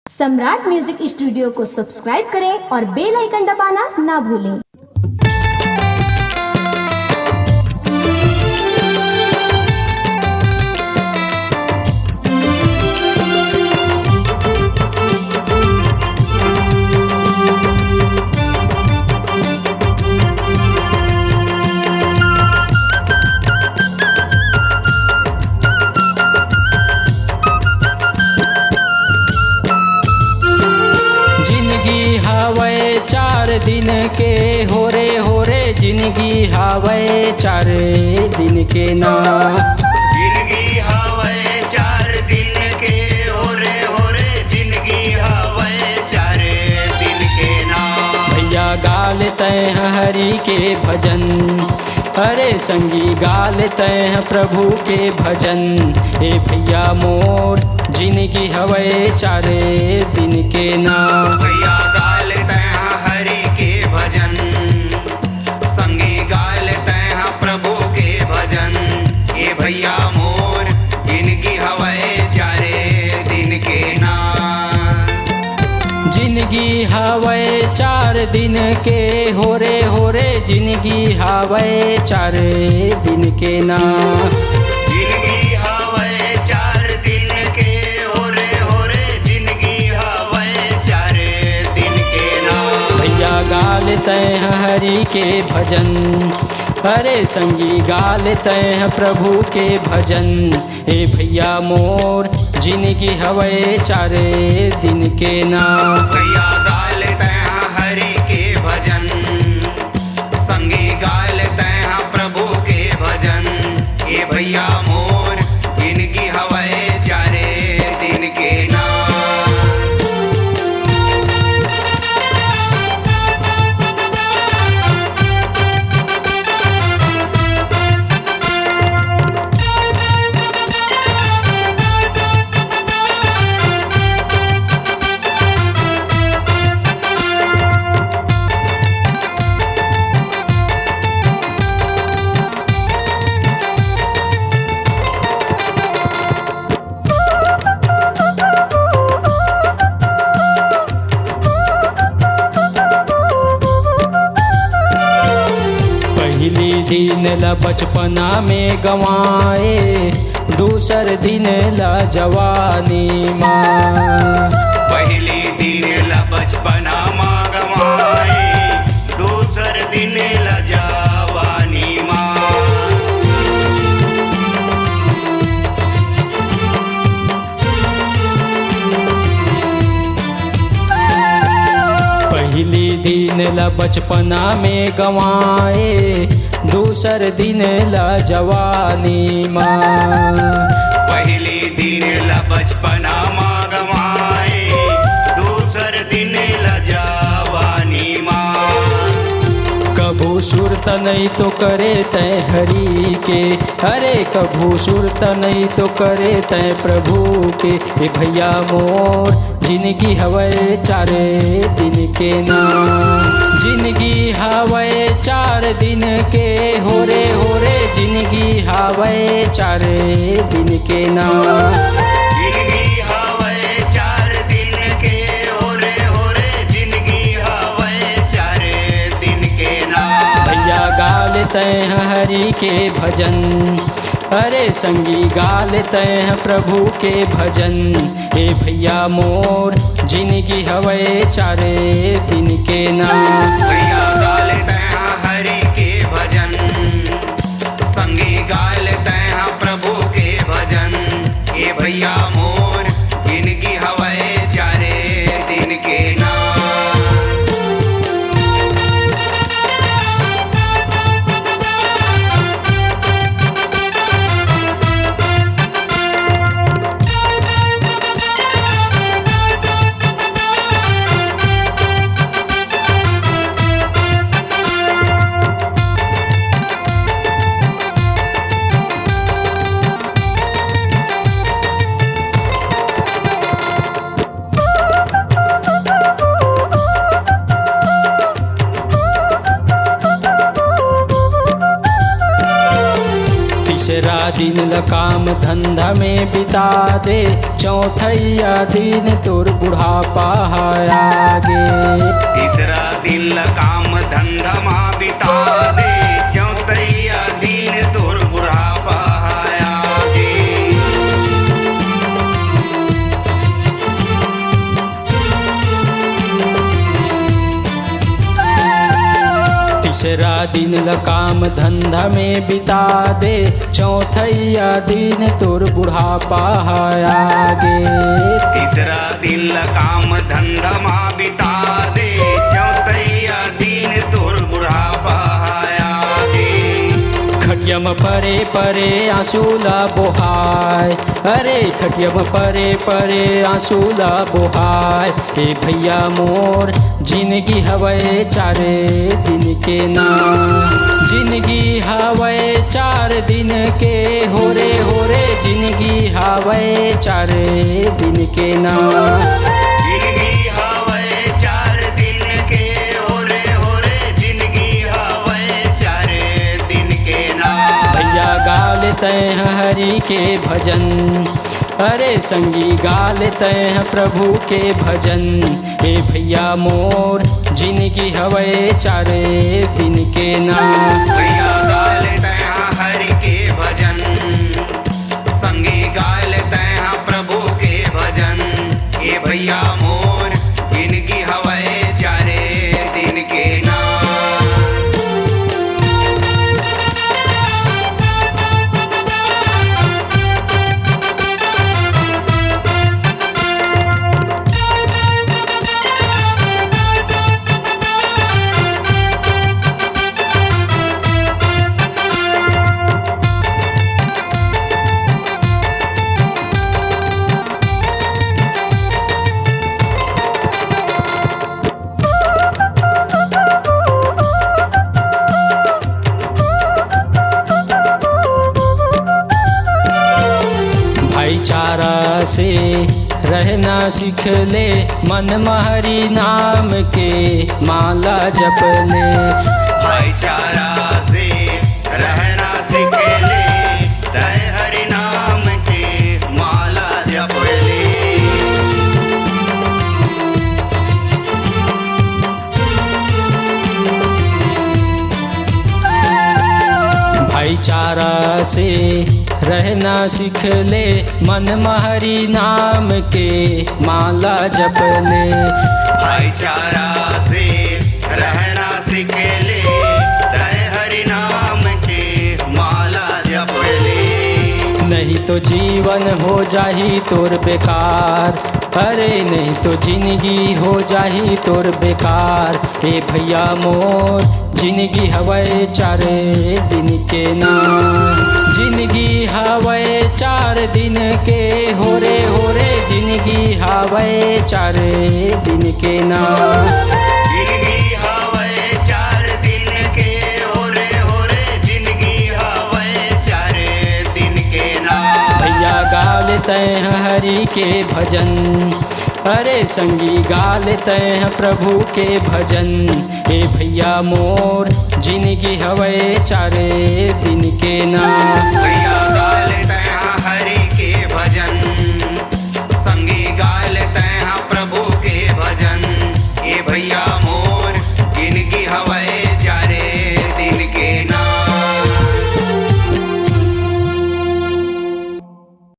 सम्राट music studio को subscribe करें और बेल आइकन दबाना ना भूलें। जिंदगी हावे 4 दिन के हो रे जिंदगी हावे 4 दिन के ना। जिंदगी हावे 4 दिन के हो रे जिंदगी हावे 4 दिन के ना। भैया गालते हैं हरि के भजन, अरे संगी गालते हैं प्रभु के भजन। ए भैया मोर जिंदगी हवे 4 दिन के ना। भैया गालते हैं हरि के भजन, संगी गालते हैं प्रभु के भजन। ये भैया मोर जिंदगी हवे 4 दिन के ना। जिंदगी हावे 4 दिन के हो रे जिंदगी हावे 4 दिन के ना। जिंदगी हावे 4 दिन के हो रे जिंदगी हावे 4 दिन के ना। भैया गालते हैं हरि के भजन, अरे संगी गालते हैं प्रभु के भजन। ए भैया मोर जिंदगी हवे 4 दिन के ना। भैया गालते हैं हरि के भजन, संगी गालते हैं प्रभु के भजन। ये भैया मोर जिंदगी हवे 4 दिन के ना। पहली दिन ला बचपना में गवाए, दूसर दिन ला जवानी माँ। पहली दिन ला बचपना माँ गवाए, दूसर दिन ला जवानी माँ। पहली दिन ला बचपना में गवाए, दूसर दिन ला जवानी माँ। पहली दिन ला बचपना माँ गवाए, दूसर दिन ला जवानी माँ। कभू सुरत नहीं तो करे तय हरि के, अरे कभू सुरत नहीं तो करे तय प्रभु के। ए भैया मोर जिंदगी हवे 4 दिन के ना। जिंदगी हवे 4 दिन के हो रे जिंदगी हवे 4 दिन के ना। जिंदगी हवे 4 दिन के हो रे जिंदगी हवे 4 दिन के ना। भैया गालते हैं हरि के भजन, अरे संगी गालते हैं प्रभु के भजन। ए भैया मोर जिंदगी हवे 4 दिन के ना। भैया गालते हैं हरि के भजन, संगी गालते हैं प्रभु के भजन। ये भैया मोर जिंदगी हवे 4 दिन के ना। दिन ल काम धंधा में बिता दे, चौथैया दिन तोर बुढ़ापा आगे। तीसरा दिन ल काम धंधा माँ बिता दे, चौथैया दिन तोर बुढ़ापा आगे। तीसरा दिन ल काम धंधा में बिता दे, चौथैया दिन तोर बुढ़ापा आगे। तीसरा दिन ल काम धंधा माँ बिता दे, चौथैया दिन तोर बुढ़ापा आगे। खटियम परे परे आंसूला बोहाय, अरे खटियम परे परे आंसूला बोहाय। हे भैया मोर जिंदगी हवै चारे दिन के ना, जिंदगी हवै 4 दिन के हो रे जिंदगी हवै 4 दिन के ना। जिंदगी हवै 4 दिन के हो रे जिंदगी हवै 4 दिन के ना। भैया गाल तैं हरि के भजन, अरे संगी गाल तैं प्रभु के भजन। हे भैया मोर जिंदगी हवै 4 दिन के ना। भैया गाल तैं हरि के भजन, संगी गाल तैं प्रभु के भजन। हे भैया मोर जिंदगी हवै 4 दिन के ना। भाईचारा से रहना सीख ले, मन महरी नाम के माला जप ले। भाईचारा से रहना सीख ले, तय हरि नाम के माला जप ले। भाईचारा से रहना सीख ले, मन महरी नाम के माला जप ले। भाईचारा से रहना सीख ले, तय हरि नाम के माला जप ले। नहीं तो जीवन हो जाही तोर बेकार, अरे नहीं तो जिंदगी हो जाही तोर बेकार। हे भैया मोर जिंदगी हवै 4 दिन के ना, जिंदगी हवै 4 दिन के हो रे जिंदगी हवै 4 दिन के ना। जिंदगी हवै 4 दिन के हो रे जिंदगी हवै 4 दिन के ना। भैया गाल तैं हरि के भजन, अरे संगी गाल तैं प्रभु के भजन। हे भैया मोर जिंदगी हवै 4 दिन के ना। भैया गाल तैं